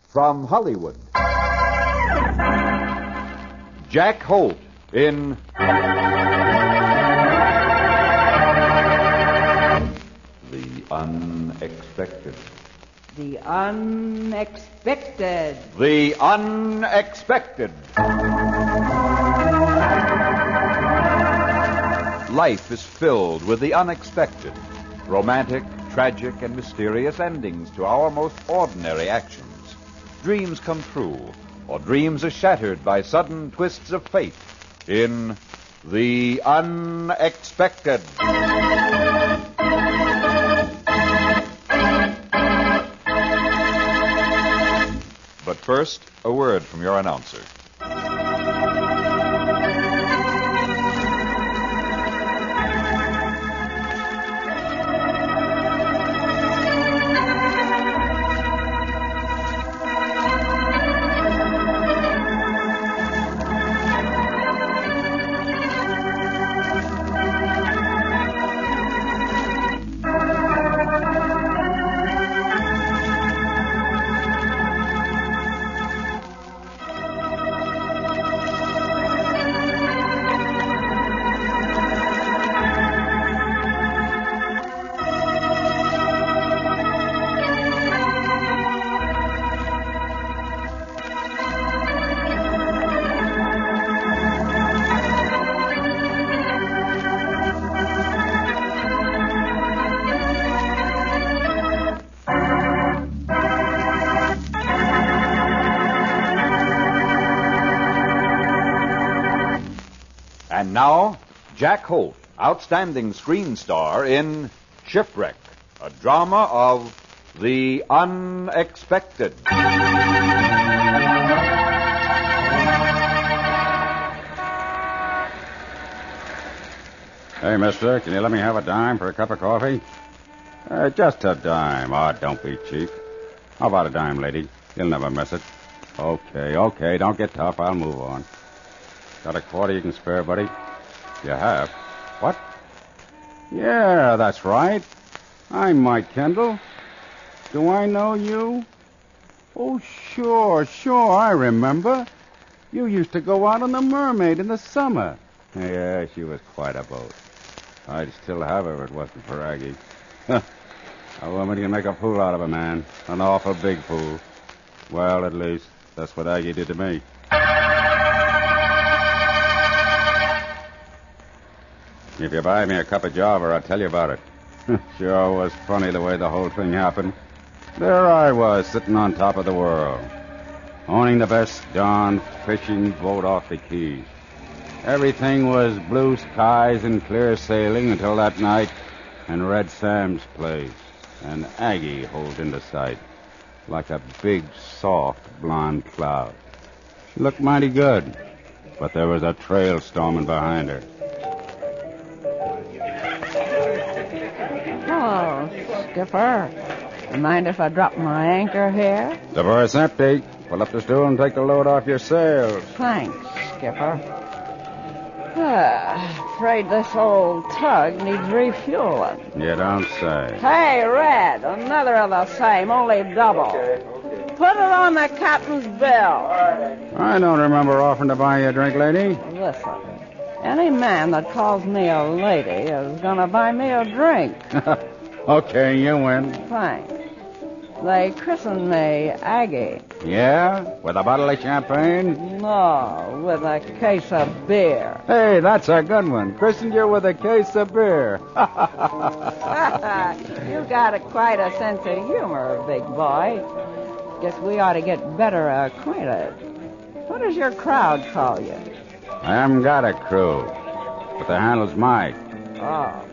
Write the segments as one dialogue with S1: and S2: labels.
S1: From Hollywood, Jack Holt in The Unexpected.
S2: The Unexpected.
S1: The Unexpected. Life is filled with the unexpected. Romantic, tragic, and mysterious endings to our most ordinary actions. Dreams come true, or dreams are shattered by sudden twists of fate in The Unexpected. But first, a word from your announcer. And now, Jack Holt, outstanding screen star in Shipwreck, a drama of the unexpected.
S3: Hey, mister, can you let me have a dime for a cup of coffee? Just a dime. Oh, don't be cheap. How about a dime, lady? You'll never miss it. Okay. Don't get tough. I'll move on. Got a quarter you can spare, buddy? You have? What? Yeah, that's right. I'm Mike Kendall. Do I know you? Oh, sure, I remember. You used to go out on the Mermaid in the summer. Yeah, she was quite a boat. I'd still have her if it wasn't for Aggie. A woman can make a fool out of a man. An awful big fool. Well, at least, that's what Aggie did to me. If you buy me a cup of Java, I'll tell you about it. Sure was funny the way the whole thing happened. There I was, sitting on top of the world, owning the best darn fishing boat off the Keys. Everything was blue skies and clear sailing until that night and Red Sam's place, and Aggie hove into sight, like a big, soft, blonde cloud. She looked mighty good, but there was a trail storming behind her.
S2: Oh, Skipper. You mind if I drop my anchor here?
S3: The berth's empty. Pull up the stool and take the load off your sails.
S2: Thanks, Skipper. Afraid this old tug needs refueling.
S3: You don't say.
S2: Hey, Red, another of the same, only double. Put it on the captain's bill.
S3: I don't remember offering to buy you a drink, lady.
S2: Listen, any man that calls me a lady is going to buy me a drink.
S3: Okay, you win.
S2: Thanks. They christened me Aggie.
S3: Yeah? With a bottle of champagne?
S2: No, with a case of beer.
S3: Hey, that's a good one. Christened you with a case of beer.
S2: You got quite a sense of humor, big boy. Guess we ought to get better acquainted. What does your crowd call you?
S3: I haven't got a crew, but the handle's Mike.
S2: Oh.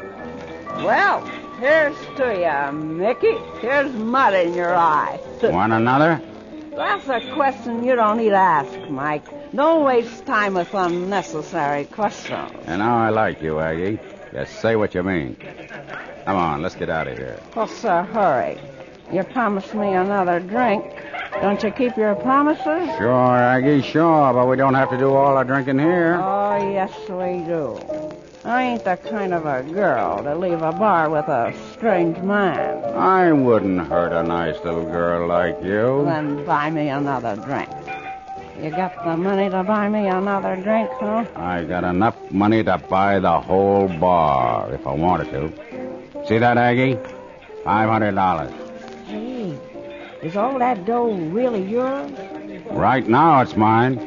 S2: Well, here's to you, Mickey. Here's mud in your eye.
S3: Want another?
S2: That's a question you don't need to ask, Mike. Don't waste time with unnecessary questions.
S3: And now I like you, Aggie. Just say what you mean. Come on, let's get out of here.
S2: What's the hurry? You promised me another drink. Don't you keep your promises?
S3: Sure, Aggie, sure, but we don't have to do all our drinking here.
S2: Oh, yes, we do. I ain't the kind of a girl to leave a bar with a strange man.
S3: I wouldn't hurt a nice little girl like you.
S2: Then buy me another drink. You got the money to buy me another drink, huh?
S3: I got enough money to buy the whole bar if I wanted to. See that, Aggie? $500.
S2: Gee, is all that dough really yours?
S3: Right now it's mine.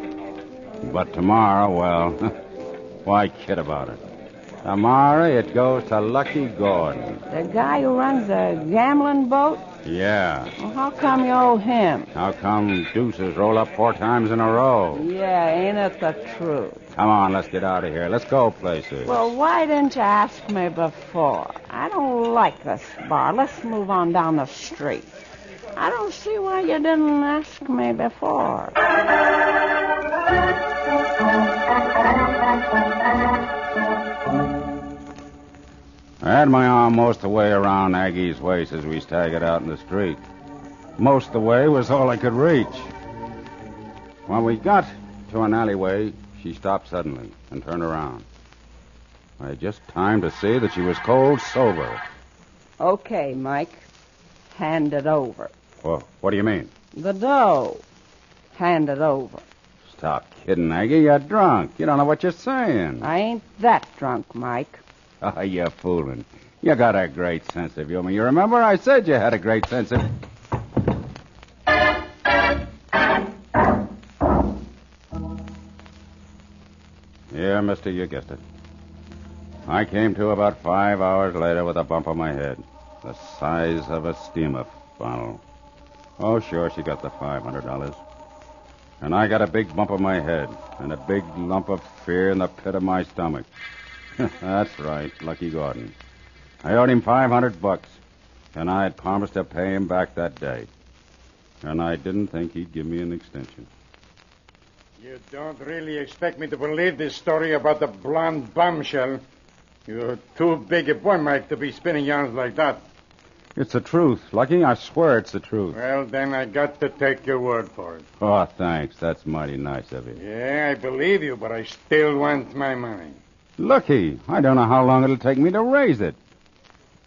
S3: But tomorrow, well, why kid about it? Tomorrow it goes to Lucky Gordon.
S2: The guy who runs the gambling boat?
S3: Yeah.
S2: Well, how come you owe him?
S3: How come deuces roll up 4 times in a row?
S2: Yeah, ain't it the truth?
S3: Come on, let's get out of here. Let's go places.
S2: Well, why didn't you ask me before? I don't like this bar. Let's move on down the street. I don't see why you didn't ask me before.
S3: I had my arm most of the way around Aggie's waist as we staggered out in the street. Most of the way was all I could reach. When we got to an alleyway, she stopped suddenly and turned around. I had just time to see that she was cold sober.
S2: Okay, Mike. Hand it over.
S3: Well, what do you mean?
S2: The dough. Hand it over.
S3: Stop kidding, Aggie. You're drunk. You don't know what you're saying.
S2: I ain't that drunk, Mike.
S3: Oh, you're fooling. You got a great sense of humor. You remember I said you had a great sense of... Yeah, mister, you guessed it. I came to about 5 hours later with a bump on my head. The size of a steamer funnel. Oh, sure, she got the $500. And I got a big bump on my head and a big lump of fear in the pit of my stomach. That's right, Lucky Gordon. I owed him $500, and I had promised to pay him back that day. And I didn't think he'd give me an extension.
S4: You don't really expect me to believe this story about the blonde bombshell. You're too big a boy, Mike, to be spinning yarns like that.
S3: It's the truth, Lucky. I swear it's the truth.
S4: Well, then I got to take your word for it.
S3: Oh, thanks. That's mighty nice of you.
S4: Yeah, I believe you, but I still want my money.
S3: Lucky, I don't know how long it'll take me to raise it.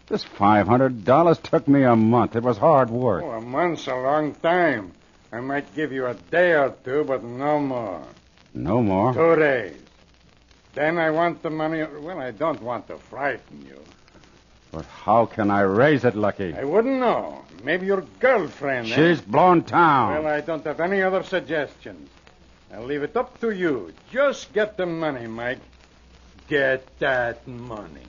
S3: This $500 took me a month. It was hard work.
S4: Oh, a month's a long time. I might give you a day or two, but no more.
S3: No more?
S4: 2 days. Then I want the money. Well, I don't want to frighten you.
S3: But how can I raise it, Lucky?
S4: I wouldn't know. Maybe your girlfriend.
S3: She's blown town.
S4: Well, I don't have any other suggestions. I'll leave it up to you. Just get the money, Mike. Get that money.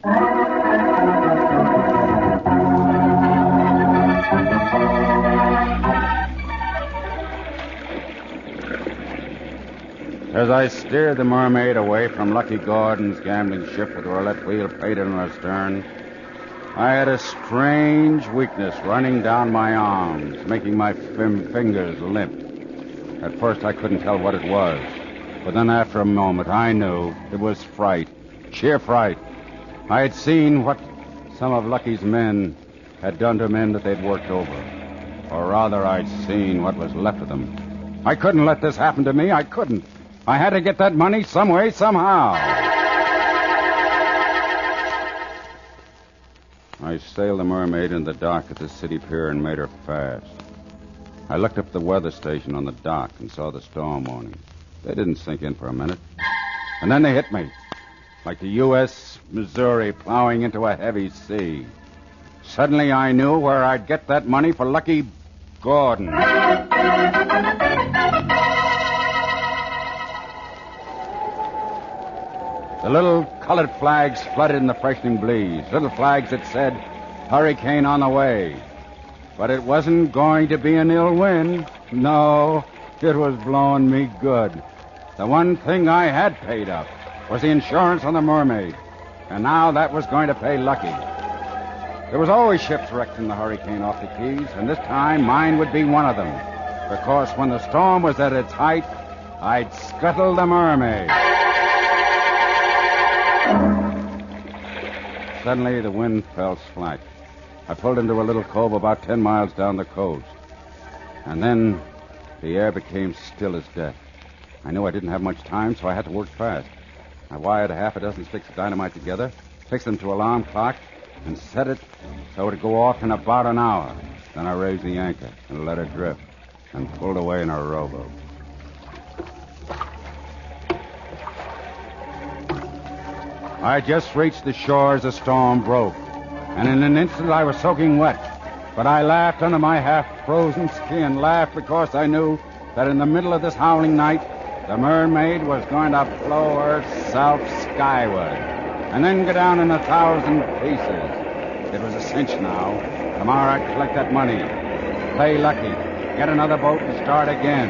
S3: As I steered the Mermaid away from Lucky Gordon's gambling ship with the roulette wheel painted on her stern, I had a strange weakness running down my arms, making my fingers limp. At first, I couldn't tell what it was. But then after a moment, I knew it was fright, sheer fright. I had seen what some of Lucky's men had done to men that they'd worked over. Or rather, I'd seen what was left of them. I couldn't let this happen to me. I couldn't. I had to get that money some way, somehow. I sailed the Mermaid in the dock at the city pier and made her fast. I looked up the weather station on the dock and saw the storm warning. They didn't sink in for a minute. And then they hit me, like the U.S. Missouri plowing into a heavy sea. Suddenly I knew where I'd get that money for Lucky Gordon. The little colored flags flooded in the freshening breeze. Little flags that said, hurricane on the way. But it wasn't going to be an ill wind. No, it was blowing me good. The one thing I had paid up was the insurance on the Mermaid. And now that was going to pay Lucky. There was always ships wrecked in the hurricane off the Keys, and this time mine would be one of them. Because when the storm was at its height, I'd scuttle the Mermaid. Suddenly, the wind fell slack. I pulled into a little cove about 10 miles down the coast. And then the air became still as death. I knew I didn't have much time, so I had to work fast. I wired a half a dozen sticks of dynamite together, fixed them to alarm clock, and set it so it'd go off in about an hour. Then I raised the anchor and let it drift and pulled away in a rowboat. I just reached the shore as the storm broke, and in an instant I was soaking wet. But I laughed under my half-frozen skin, laughed because I knew that in the middle of this howling night, the mermaid was going to blow herself skyward and then go down in 1,000 pieces. It was a cinch now. Tomorrow I'd collect that money, play lucky, get another boat and start again.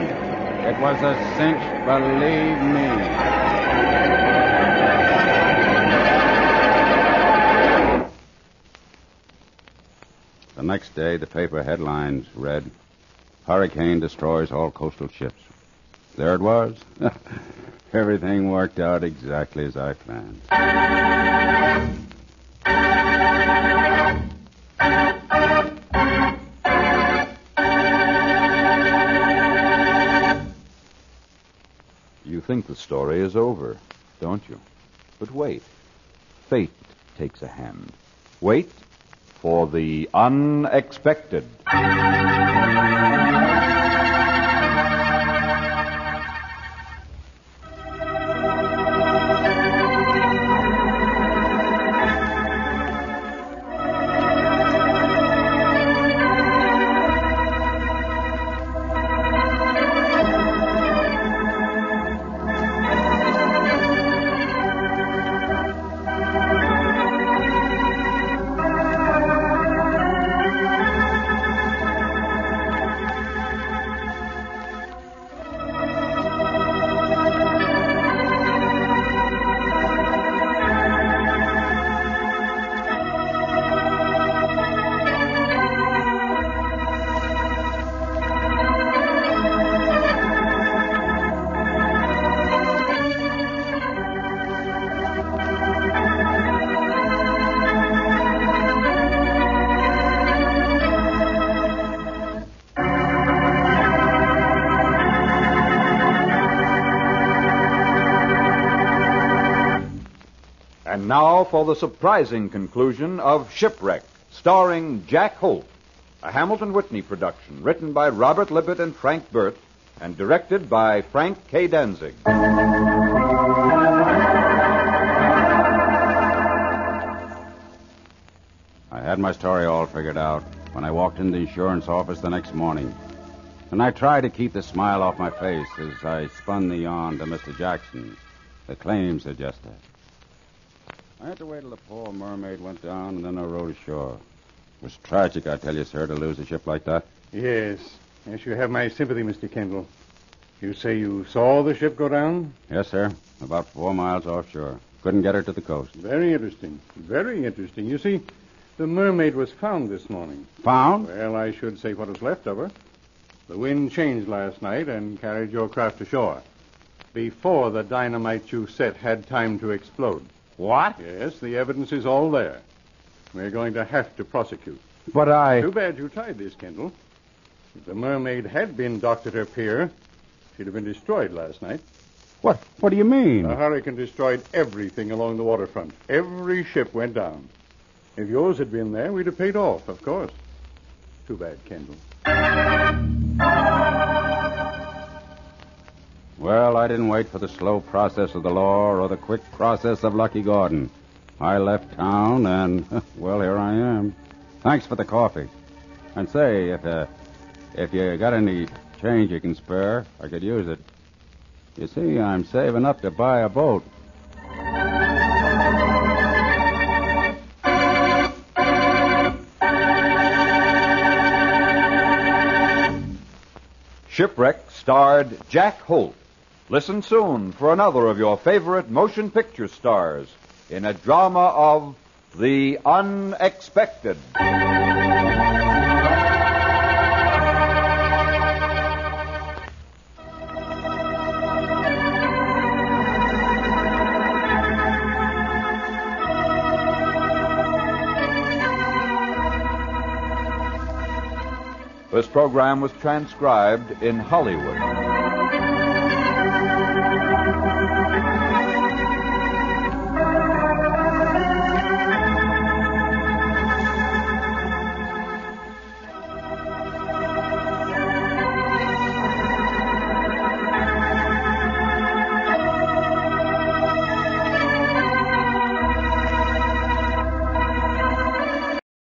S3: It was a cinch, believe me. The next day, the paper headlines read, "Hurricane destroys all coastal ships." There it was. Everything worked out exactly as I planned.
S1: You think the story is over, don't you? But wait. Fate takes a hand. Wait for the unexpected. And now for the surprising conclusion of Shipwreck, starring Jack Holt, a Hamilton Whitney production, written by Robert Libet and Frank Burt, and directed by Frank K. Danzig.
S3: I had my story all figured out when I walked in the insurance office the next morning. And I tried to keep the smile off my face as I spun the yarn to Mr. Jackson, the claims adjuster. I had to wait till the poor mermaid went down, and then I rowed ashore. It was tragic, I tell you, sir, to lose a ship like that.
S4: Yes. Yes, you have my sympathy, Mr. Kendall. You say you saw the ship go down?
S3: Yes, sir. About 4 miles offshore. Couldn't get her to the coast.
S4: Very interesting. Very interesting. You see, the mermaid was found this morning.
S3: Found?
S4: Well, I should say what was left of her. The wind changed last night and carried your craft ashore before the dynamite you set had time to explode.
S3: What?
S4: Yes, the evidence is all there. We're going to have to prosecute.
S3: But I...
S4: Too bad you tried this, Kendall. If the mermaid had been docked at her pier, she'd have been destroyed last night.
S3: What do you mean?
S4: The hurricane destroyed everything along the waterfront. Every ship went down. If yours had been there, we'd have paid off, of course. Too bad, Kendall.
S3: Well, I didn't wait for the slow process of the law or the quick process of Lucky Gordon. I left town and, well, here I am. Thanks for the coffee. And say, if you got any change you can spare, I could use it. You see, I'm saving up to buy a boat.
S1: Shipwreck starred Jack Holt. Listen soon for another of your favorite motion picture stars in a drama of the unexpected. This program was transcribed in Hollywood.